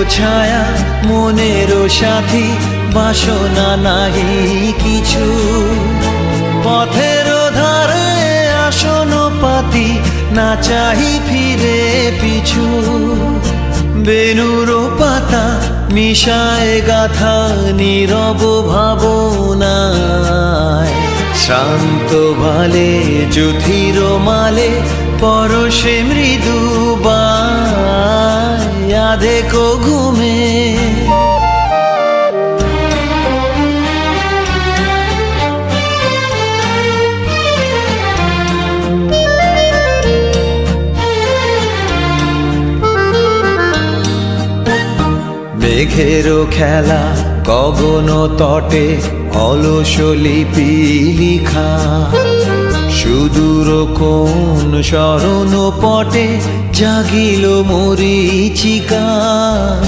ছায়া মনেরও সাথী, বাসনা নাহি কিছু। পথের ধারে আসন পাতি, না চাহি ফিরে পিছু। বেনুর পাতা মিশায় গাথা নীরব ভাবনায়। শান্ত ভালে যুথির মালে পরশে মৃদু দেখো ঘুমে। মেঘেরও খেলা গগন তটে, অলস লিপি লিখা। সুদূর কোন স্মরণ পটে জাগিল মরীচিকা।